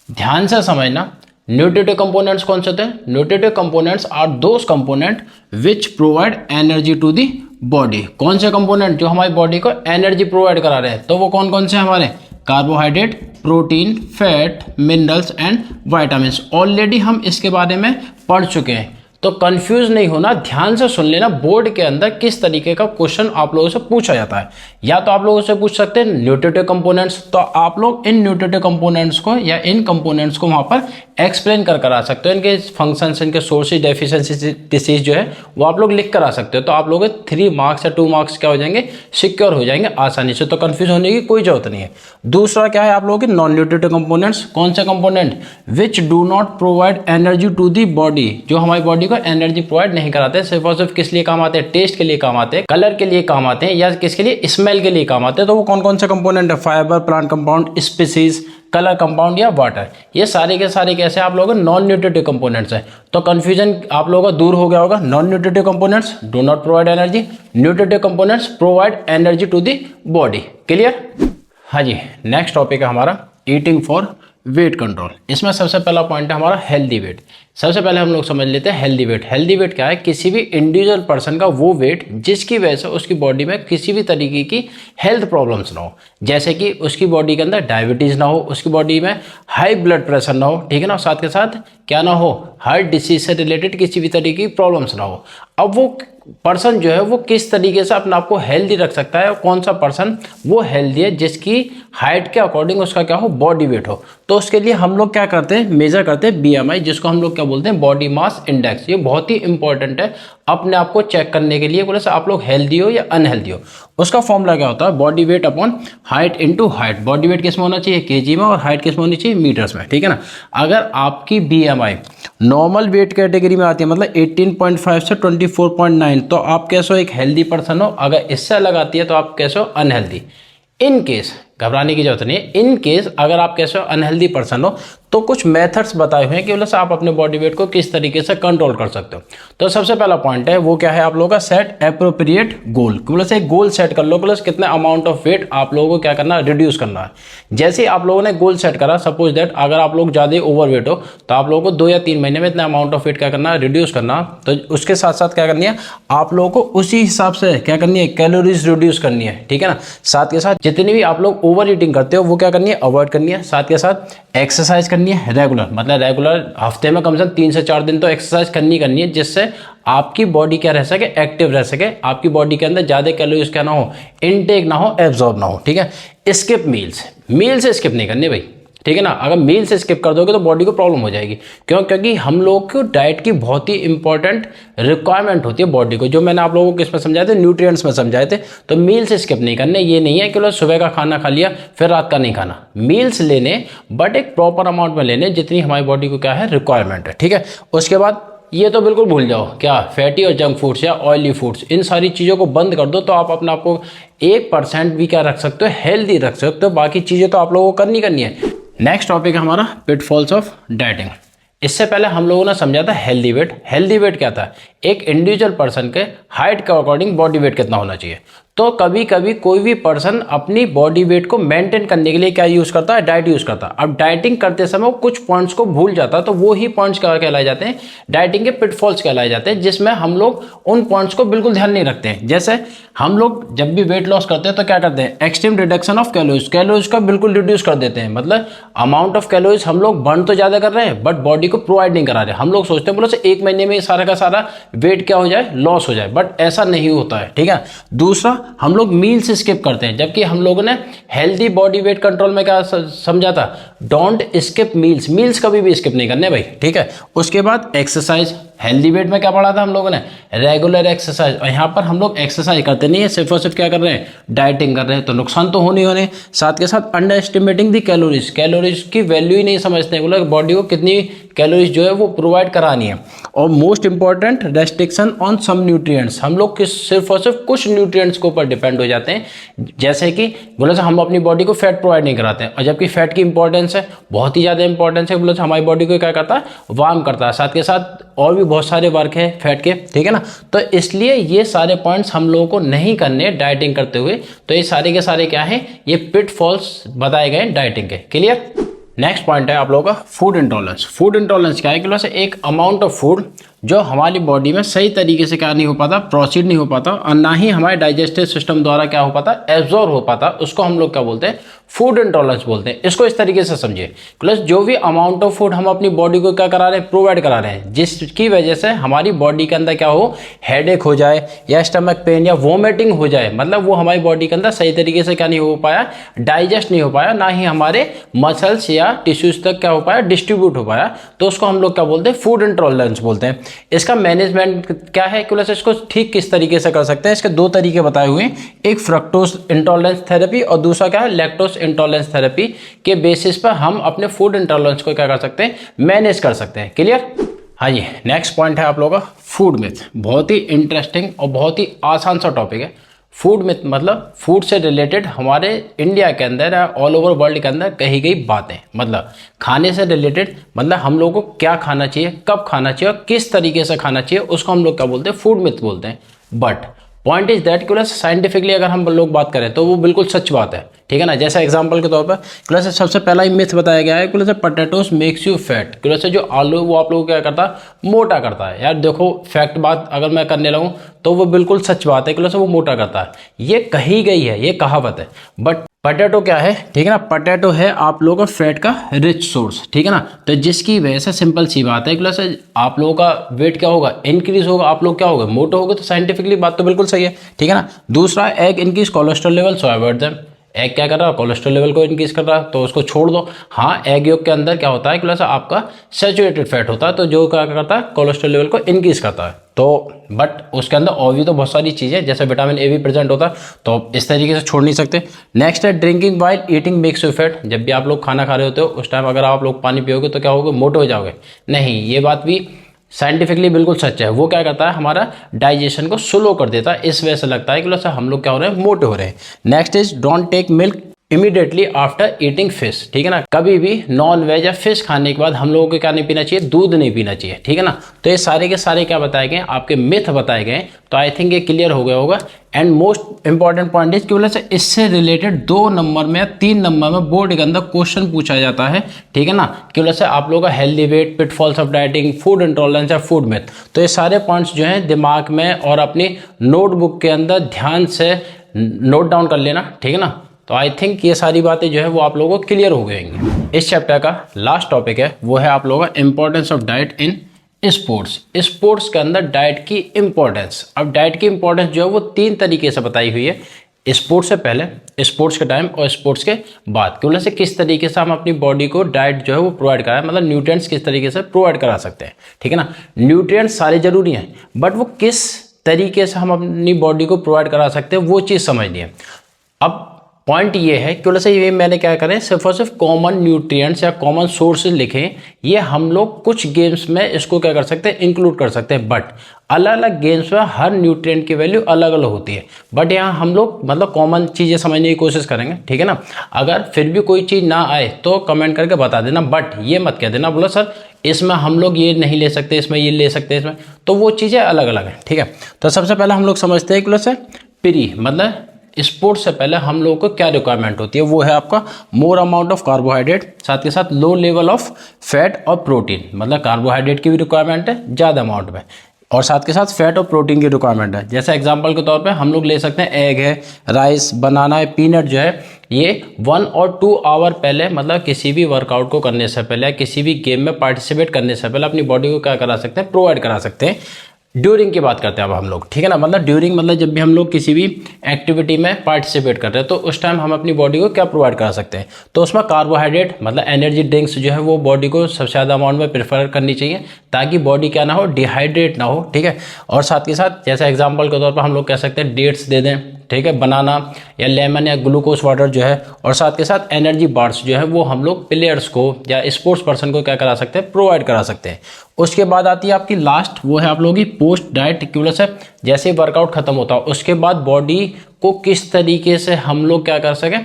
Speaker 1: ध्यान से समझना। न्यूट्रिटिव कंपोनेंट्स कौन से होते हैं? Nutritive components are those component which provide energy to the body. कौन से कंपोनेंट जो हमारी बॉडी को एनर्जी प्रोवाइड करा रहे हैं? तो वो कौन कौन से हमारे? Carbohydrate, protein, fat, minerals and vitamins. Already हम इसके बारे में पढ़ चुके हैं, तो कंफ्यूज नहीं होना। ध्यान से सुन लेना बोर्ड के अंदर किस तरीके का क्वेश्चन आप लोगों से पूछा जाता है। या तो आप लोगों से पूछ सकते हैं न्यूट्रिटिव कंपोनेंट्स, तो आप लोग इन न्यूट्रिटिव कंपोनेंट्स को या इन कंपोनेंट्स को वहां पर एक्सप्लेन कर आ सकते हो। इनके फंक्शंस, इनके सोर्सेज, डेफिशिएंसी डिसीज जो है वो आप लोग लिख कर आ सकते हो। तो आप लोग 3 मार्क्स या 2 मार्क्स क्या हो जाएंगे? सिक्योर हो जाएंगे आसानी से। तो कंफ्यूज होने की कोई जरूरत नहीं है। दूसरा क्या है आप लोगों के? Non nutritive components. कौन से component? Which do not provide energy to the body. जो हमारी बॉडी को एनर्जी प्रोवाइड नहीं कराते। सिर्फ और सिर्फ किस लिए काम आते हैं? टेस्ट के लिए काम आते हैं, कलर के लिए काम आते हैं, या किसके लिए? स्मेल के लिए काम आते हैं। तो वो कौन कौन से कंपोनेंट है? Fibre, plant compound, species, colour compound या वाटर। ये सारे के सारे कैसे आप लोगों के नॉन न्यूट्रिटिव कंपोनेंट्स हैं। तो कंफ्यूजन आप लोगों का दूर हो गया होगा। Non nutritive components do not provide energy, nutritive components provide energy to the body. Clear? हाँ जी। नेक्स्ट टॉपिक है हमारा ईटिंग फॉर वेट कंट्रोल। इसमें सबसे पहला पॉइंट है हमारा हेल्दी वेट। सबसे पहले हम लोग समझ लेते हैं हेल्दी वेट। हेल्दी वेट क्या है? किसी भी इंडिविजुअल पर्सन का वो वेट जिसकी वजह से उसकी बॉडी में किसी भी तरीके की हेल्थ प्रॉब्लम्स ना हो। जैसे कि उसकी बॉडी के अंदर डायबिटीज़ ना हो, उसकी बॉडी में हाई ब्लड प्रेशर ना हो, ठीक है ना। साथ के साथ क्या ना हो? हार्ट डिसीज से रिलेटेड किसी भी तरीके की प्रॉब्लम्स ना हो। अब वो पर्सन जो है वो किस तरीके से अपने आप को हेल्दी रख सकता है? और कौन सा पर्सन वो हेल्दी है जिसकी हाइट के अकॉर्डिंग उसका क्या हो? बॉडी वेट हो। तो उसके लिए हम लोग क्या करते हैं? मेजर करते हैं BMI, जिसको हम लोग क्या बोलते हैं बॉडी मास इंडेक्स। ये बहुत ही इंपॉर्टेंट है अपने आप को चेक करने के लिए, बोले से आप लोग हेल्दी हो या अनहेल्दी हो। उसका फॉर्मूला क्या होता है, body weight upon height into height. Body weight किस में होना चाहिए, केजी में, और हाइट किस में होनी चाहिए, मीटर्स में, ठीक है ना। अगर आपकी बीएमआई नॉर्मल वेट कैटेगरी में आती है, मतलब 18.5 से 24.9, तो आप कैसे हो, एक हेल्दी पर्सन हो। अगर इससे अलग आती है तो आप कैसे हो, अनहेल्दी। इन केस घबराने की जरूरत नहीं है, इन केस अगर आप कैसे हो, अनहेल्दी पर्सन हो, तो कुछ मेथड्स बताए हुए हैं कि बोले आप अपने बॉडी वेट को किस तरीके से कंट्रोल कर सकते हो। तो सबसे पहला पॉइंट है वो क्या है आप लोगों का, सेट एप्रोप्रिएट गोल। बोले से एक गोल सेट कर लो, बोले कितने अमाउंट ऑफ वेट आप लोगों को क्या करना है, रिड्यूस करना है। जैसे ही आप लोगों ने गोल सेट करा, सपोज दैट अगर आप लोग ज़्यादा ओवर वेट हो तो आप लोगों को 2 या 3 महीने में इतना अमाउंट ऑफ वेट क्या करना है, रिड्यूस करना। तो उसके साथ साथ क्या करनी है आप लोगों को, उसी हिसाब से क्या करनी है, कैलोरीज रिड्यूस करनी है, ठीक है ना। साथ के साथ जितनी भी आप लोग ओवर ईटिंग करते हो वो क्या करनी है, अवॉइड करनी है। साथ के साथ एक्सरसाइज करनी है रेगुलर, मतलब रेगुलर हफ्ते में कम से कम 3 से 4 दिन तो एक्सरसाइज करनी है, जिससे आपकी बॉडी क्या रह सके, एक्टिव रह सके, आपकी बॉडी के अंदर ज़्यादा कैलोरीज क्या ना हो, इनटेक ना हो, एब्जॉर्ब ना हो, ठीक है। स्किप मील्स, मील से स्किप नहीं करनी भाई, ठीक है ना। अगर मील से स्किप कर दोगे तो बॉडी को प्रॉब्लम हो जाएगी। क्यों, क्योंकि हम लोग को डाइट की बहुत ही इंपॉर्टेंट रिक्वायरमेंट होती है बॉडी को, जो मैंने आप लोगों को किस में समझाए थे, न्यूट्रिएंट्स में समझाए थे। तो मील से स्किप नहीं करने, ये नहीं है कि लो सुबह का खाना खा लिया फिर रात का नहीं खाना। मील्स लेने बट एक प्रॉपर अमाउंट में लेने, जितनी हमारी बॉडी को क्या है रिक्वायरमेंट है, ठीक है। उसके बाद ये तो बिल्कुल भूल जाओ क्या, फैटी और जंक फूड्स या ऑयली फूड्स, इन सारी चीज़ों को बंद कर दो, तो आप अपने आप को 1% भी क्या रख सकते हो, हेल्दी रख सकते हो। बाकी चीज़ें तो आप लोगों को करनी है। नेक्स्ट टॉपिक है हमारा पिटफॉल्स ऑफ डाइटिंग। इससे पहले हम लोगों ने समझा था हेल्दी वेट। हेल्दी वेट क्या था, एक इंडिविजुअल पर्सन के हाइट के अकॉर्डिंग बॉडी वेट कितना होना चाहिए। तो कभी कभी कोई भी पर्सन अपनी बॉडी वेट को मेंटेन करने के लिए क्या यूज करता है, डाइट यूज करता है। अब डाइटिंग करते समय वो कुछ पॉइंट्स को भूल जाता है, तो वो ही पॉइंट्स क्या कहलाए जाते हैं, डाइटिंग के पिटफॉल्स कहलाए जाते हैं, जिसमें हम लोग उन पॉइंट्स को बिल्कुल ध्यान नहीं रखते हैं। जैसे हम लोग जब भी वेट लॉस करते हैं तो क्या करते हैं, extreme reduction of calories, calories का बिल्कुल रिड्यूस कर देते हैं। मतलब अमाउंट ऑफ कैलोरीज हम लोग बर्न तो ज्यादा कर रहे हैं बट बॉडी को प्रोवाइड नहीं करा रहे। हम लोग सोचते हैं बोलो से 1 महीने में सारा का सारा वेट क्या हो जाए, लॉस हो जाए, बट ऐसा नहीं होता है, ठीक है। दूसरा, हम लोग मील से स्किप करते हैं, जबकि हम लोगों ने हेल्दी बॉडी वेट कंट्रोल में क्या समझा था, डोंट स्किप मील्स, मील्स कभी भी स्किप नहीं करने भाई, ठीक है। उसके बाद एक्सरसाइज, हेल्दी वेट में क्या पढ़ा था हम लोगों ने, रेगुलर एक्सरसाइज। और यहाँ पर हम लोग एक्सरसाइज करते नहीं है, सिर्फ और सिर्फ क्या कर रहे हैं, डाइटिंग कर रहे हैं, तो नुकसान तो होने होने। साथ के साथ अंडर एस्टिमेटिंग दी कैलोरीज, कैलोरीज की वैल्यू ही नहीं समझते, बोला बॉडी को कितनी कैलोरीज जो है वो प्रोवाइड करानी है। और most important, restriction on some nutrients, हम लोग सिर्फ और सिर्फ कुछ न्यूट्रिएंट्स के ऊपर डिपेंड हो जाते हैं। जैसे कि बोले से हम अपनी बॉडी को फैट प्रोवाइड नहीं कराते हैं, और जबकि फैट की इंपॉर्टेंस है, बहुत ही ज़्यादा इंपॉर्टेंस है। बोले से हमारी बॉडी को क्या करता है, वार्म करता है। साथ के साथ और भी बहुत सारे वर्क है फैट के, ठीक है ना। तो इसलिए ये सारे पॉइंट्स हम लोगों को नहीं करने डाइटिंग करते हुए। तो ये सारे के सारे क्या है, ये पिटफॉल्स बताए गए डाइटिंग के, क्लियर। नेक्स्ट पॉइंट है आप लोगों का फूड इंटॉलरेंस। फूड इंटॉलरेंस क्या है कि वैसे एक अमाउंट ऑफ फूड जो हमारी बॉडी में सही तरीके से क्या नहीं हो पाता, प्रोसीड नहीं हो पाता, और ना ही हमारे डाइजेस्टिव सिस्टम द्वारा क्या हो पाता, एब्जॉर्ब हो पाता, उसको हम लोग क्या बोलते हैं, फूड इंटॉलरेंस बोलते हैं। इसको इस तरीके से समझिए, प्लस जो भी अमाउंट ऑफ फूड हम अपनी बॉडी को क्या करा रहे हैं, प्रोवाइड करा रहे हैं, जिसकी वजह से हमारी बॉडी के अंदर क्या हो, हेडेक हो जाए या स्टमक पेन या वोमिटिंग हो जाए, मतलब वो हमारी बॉडी के अंदर सही तरीके से क्या नहीं हो पाया, डाइजेस्ट नहीं हो पाया, ना ही हमारे मसल्स या टिश्यूज तक क्या हो पाया, डिस्ट्रीब्यूट हो पाया, तो उसको हम लोग क्या बोलते हैं, फूड इंटॉलरेंस बोलते हैं। इसका मैनेजमेंट क्या है कि इसको ठीक किस तरीके से कर सकते हैं, इसके 2 तरीके बताए हुए हैं, एक फ्रक्टोज इंटॉलरेंस थेरेपी और दूसरा क्या है, लैक्टोज इंटॉलरेंस थेरेपी के बेसिस पर हम अपने फूड इंटॉलरेंस को क्या कर सकते हैं, मैनेज कर सकते हैं, क्लियर। हाँ जी, नेक्स्ट पॉइंट है आप लोगों का फूड मिथ। बहुत ही इंटरेस्टिंग और बहुत ही आसान सा टॉपिक है। फूड मिथ मतलब फूड से रिलेटेड हमारे इंडिया के अंदर या ऑल ओवर वर्ल्ड के अंदर कही गई बातें, मतलब खाने से रिलेटेड, मतलब हम लोगों को क्या खाना चाहिए, कब खाना चाहिए और किस तरीके से खाना चाहिए, उसको हम लोग क्या बोलते हैं, फूड मिथ बोलते हैं। बट पॉइंट इज दैट कि साइंटिफिकली अगर हम लोग बात करें तो वो बिल्कुल सच बात है, ठीक है ना। जैसा एग्जांपल के तौर पर क्लास सबसे पहला ही मिथ बताया गया है कि potatoes makes you fat, class जो आलू वो आप लोगों को क्या करता है, मोटा करता है। यार देखो फैक्ट बात अगर मैं करने लगूँ तो वो बिल्कुल सच बात है, क्लास वो मोटा करता है, ये कही गई है, ये कहावत है। बट पोटैटो क्या है, ठीक है ना, पोटैटो है आप लोगों का फैट का रिच सोर्स, ठीक है ना। तो जिसकी वजह से सिंपल सी बात है कि आप लोगों का वेट क्या होगा, इंक्रीज होगा, आप लोग क्या होगा, मोटे होगे। तो साइंटिफिकली बात तो बिल्कुल सही है, ठीक है ना। दूसरा, एग इंक्रीज कोलेस्ट्रॉल लेवल, सो अवॉइड देम। एग क्या कर रहा है, कोलेस्ट्रॉल लेवल को इंक्रीज कर रहा है, तो उसको छोड़ दो। हाँ, एग योग के अंदर क्या होता है कि आपका सैचुरेटेड फैट होता है, तो जो क्या करता है, कोलेस्ट्रॉल लेवल को इंक्रीज करता है। तो बट उसके अंदर और भी तो बहुत सारी चीज़ें जैसे विटामिन ए भी प्रेजेंट होता है, तो इस तरीके से छोड़ नहीं सकते। नेक्स्ट है drinking while eating makes you fat. जब भी आप लोग खाना खा रहे होते हो उस टाइम अगर आप लोग पानी पियोगे तो क्या होगा, मोटे हो जाओगे। नहीं, ये बात भी साइंटिफिकली बिल्कुल सच है। वो क्या करता है, हमारा डाइजेशन को स्लो कर देता है, इस वजह से लगता है कि हम लोग क्या हो रहे हैं, मोटे हो रहे हैं। Next is don't take milk immediately after eating fish. ठीक है ना, कभी भी नॉन वेज या फिश खाने के बाद हम लोगों को क्या नहीं पीना चाहिए, दूध नहीं पीना चाहिए। ठीक है ना, तो ये सारे के सारे क्या बताए गए, आपके मिथ बताए गए। तो आई थिंक ये क्लियर हो गया होगा। And most important point is कि इससे रिलेटेड 2 नंबर में या 3 नंबर में बोर्ड के अंदर क्वेश्चन पूछा जाता है। ठीक है ना, कि आप लोगों का healthy weight, pitfalls of dieting, food intolerance या फूड मिथ। तो ये सारे पॉइंट्स जो हैं दिमाग में और अपनी नोटबुक के अंदर ध्यान से नोट डाउन कर लेना। ठीक है ना, तो आई थिंक ये सारी बातें जो है वो आप लोगों को क्लियर हो गएंगी। इस चैप्टर का लास्ट टॉपिक है वो है आप लोगों का importance of diet in sports. Sports के अंदर डाइट की इंपॉर्टेंस। अब डाइट की इंपॉर्टेंस जो है वो 3 तरीके से बताई हुई है, स्पोर्ट्स से पहले, स्पोर्ट्स के टाइम और स्पोर्ट्स के बाद। कि से किस तरीके से हम अपनी बॉडी को डाइट जो है वो प्रोवाइड कराएं, मतलब न्यूट्रिएंट्स किस तरीके से प्रोवाइड करा सकते हैं। ठीक है ना, न्यूट्रिएंट्स सारे जरूरी हैं, बट वो किस तरीके से हम अपनी बॉडी को प्रोवाइड करा सकते हैं वो चीज़ समझनी है। अब पॉइंट ये है कि ये मैंने क्या करें, सिर्फ और सिर्फ कॉमन न्यूट्रिएंट्स या कॉमन सोर्सेज लिखें। ये हम लोग कुछ गेम्स में इसको क्या कर सकते हैं, इंक्लूड कर सकते हैं, बट अलग अलग गेम्स में हर न्यूट्रिएंट की वैल्यू अलग अलग होती है। बट यहाँ हम लोग मतलब कॉमन चीज़ें समझने की कोशिश करेंगे। ठीक है ना, अगर फिर भी कोई चीज़ ना आए तो कमेंट करके बता देना, बट ये मत कह देना बोलो सर इसमें हम लोग ये नहीं ले सकते, इसमें ये ले सकते हैं, इसमें तो वो चीज़ें अलग अलग हैं। ठीक है, तो सबसे पहले हम लोग समझते हैं कि प्री मतलब स्पोर्ट्स से पहले हम लोगों को क्या रिक्वायरमेंट होती है, वो है आपका मोर अमाउंट ऑफ कार्बोहाइड्रेट, साथ के साथ लो लेवल ऑफ फैट और प्रोटीन। मतलब कार्बोहाइड्रेट की भी रिक्वायरमेंट है ज़्यादा अमाउंट में, और साथ के साथ फैट और प्रोटीन की रिक्वायरमेंट है। जैसे एग्जांपल के तौर पे हम लोग ले सकते हैं एग है, राइस, बनाना है, पीनट जो है, ये 1 और 2 आवर पहले मतलब किसी भी वर्कआउट को करने से पहले, किसी भी गेम में पार्टिसिपेट करने से पहले अपनी बॉडी को क्या करा सकते हैं, प्रोवाइड करा सकते हैं। ड्यूरिंग की बात करते हैं अब हम लोग। ठीक है ना, मतलब ड्यूरिंग मतलब जब भी हम लोग किसी भी एक्टिविटी में पार्टिसिपेट कर रहे हैं तो उस टाइम हम अपनी बॉडी को क्या प्रोवाइड करा सकते हैं। तो उसमें कार्बोहाइड्रेट मतलब एनर्जी ड्रिंक्स जो है वो बॉडी को सबसे ज़्यादा अमाउंट में प्रेफर करनी चाहिए, ताकि बॉडी क्या ना हो, डिहाइड्रेट ना हो। ठीक है, और साथ के साथ जैसे एग्जाम्पल के तौर पर हम लोग कह सकते हैं डेट्स दे दें, ठीक है, बनाना या लेमन या ग्लूकोज वाटर जो है, और साथ के साथ एनर्जी बार्स जो है वो हम लोग प्लेयर्स को या स्पोर्ट्स पर्सन को क्या करा सकते हैं, प्रोवाइड करा सकते हैं। उसके बाद आती है आपकी लास्ट, वो है आप लोगों की पोस्ट डाइट एक्टिविटीज है। जैसे वर्कआउट खत्म होता है उसके बाद बॉडी को किस तरीके से हम लोग क्या कर सकें,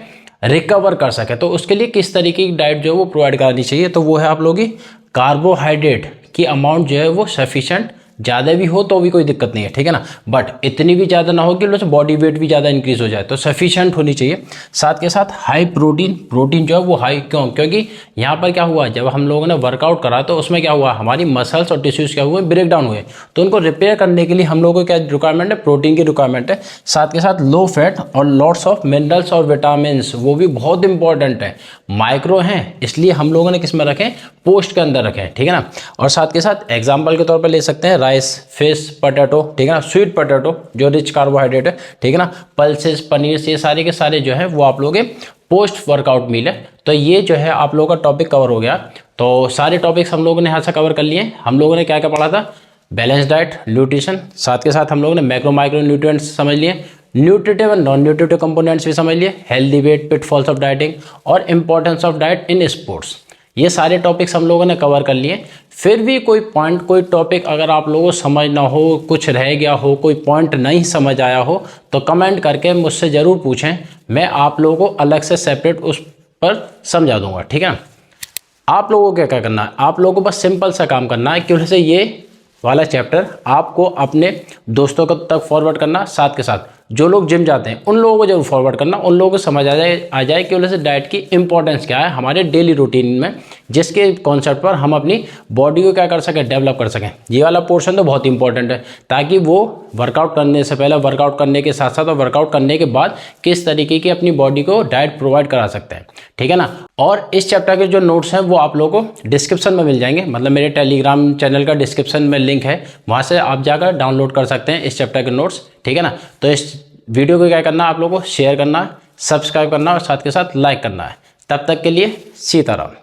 Speaker 1: रिकवर कर सके, तो उसके लिए किस तरीके की डाइट जो है वो प्रोवाइड करानी चाहिए। तो वो है आप लोगों की कार्बोहाइड्रेट की अमाउंट जो है वो सफिशेंट, ज़्यादा भी हो तो भी कोई दिक्कत नहीं है। ठीक है ना, बट इतनी भी ज़्यादा ना हो कि बॉडी वेट भी ज़्यादा इंक्रीज हो जाए, तो सफिशिएंट होनी चाहिए। साथ के साथ हाई प्रोटीन, प्रोटीन जो है वो हाई क्यों, क्योंकि यहाँ पर क्या हुआ, जब हम लोगों ने वर्कआउट करा तो उसमें क्या हुआ, हमारी मसल्स और टिश्यूज़ क्या हुए, ब्रेक डाउन हुए, तो उनको रिपेयर करने के लिए हम लोगों को क्या रिक्वायरमेंट है, प्रोटीन की रिक्वायरमेंट है। साथ के साथ लो फैट और लॉट्स ऑफ मिनरल्स और विटामिन, वो भी बहुत इंपॉर्टेंट है, माइक्रो हैं, इसलिए हम लोगों ने किस में रखें, पोस्ट के अंदर रखें। ठीक है ना, और साथ के साथ एग्जाम्पल के तौर पर ले सकते हैं राइस, फिश, पोटैटो, ठीक है ना, स्वीट पोटैटो जो रिच कार्बोहाइड्रेट है, ठीक है ना, पल्सेस, पनीर, ये सारे के सारे जो है वो आप लोगों के पोस्ट वर्कआउट मील है। तो ये जो है आप लोगों का टॉपिक कवर हो गया। तो सारे टॉपिक्स हम लोगों ने यहाँ से कवर कर लिए। हम लोगों ने क्या क्या पढ़ा था, बैलेंस डाइट, न्यूट्रिशन, साथ के साथ हम लोगों ने मैक्रो माइक्रो न्यूट्रिएंट्स समझ लिए, nutritive and non nutritive components भी समझ लिए, healthy weight, pitfalls of dieting और importance of diet in sports. ये सारे टॉपिक्स हम लोगों ने कवर कर लिए। फिर भी कोई पॉइंट, कोई टॉपिक अगर आप लोगों को समझ ना हो, कुछ रह गया हो, कोई पॉइंट नहीं समझ आया हो, तो कमेंट करके मुझसे ज़रूर पूछें, मैं आप लोगों को अलग से सेपरेट उस पर समझा दूंगा। ठीक है, आप लोगों को क्या करना है, आप लोगों को बस सिंपल सा काम करना है कि ये वाला चैप्टर आपको अपने दोस्तों तक फॉरवर्ड करना, साथ के साथ जो लोग जिम जाते हैं उन लोगों को जरूर फॉरवर्ड करना, उन लोगों को समझ आ जाए कि वैसे डाइट की इंपॉर्टेंस क्या है हमारे डेली रूटीन में, जिसके कॉन्सेप्ट पर हम अपनी बॉडी को क्या कर सकें, डेवलप कर सकें। ये वाला पोर्शन तो बहुत इंपॉर्टेंट है, ताकि वो वर्कआउट करने से पहले, वर्कआउट करने के साथ साथ और वर्कआउट करने के बाद किस तरीके की अपनी बॉडी को डाइट प्रोवाइड करा सकते हैं। ठीक है ना, और इस चैप्टर के जो नोट्स हैं वो आप लोगों को डिस्क्रिप्शन में मिल जाएंगे, मतलब मेरे टेलीग्राम चैनल का डिस्क्रिप्शन में लिंक है, वहाँ से आप जाकर डाउनलोड कर सकते हैं इस चैप्टर के नोट्स। ठीक है ना, तो इस वीडियो को क्या करना है, आप लोगों को शेयर करना है, सब्सक्राइब करना और साथ के साथ लाइक करना है। तब तक के लिए सीताराम।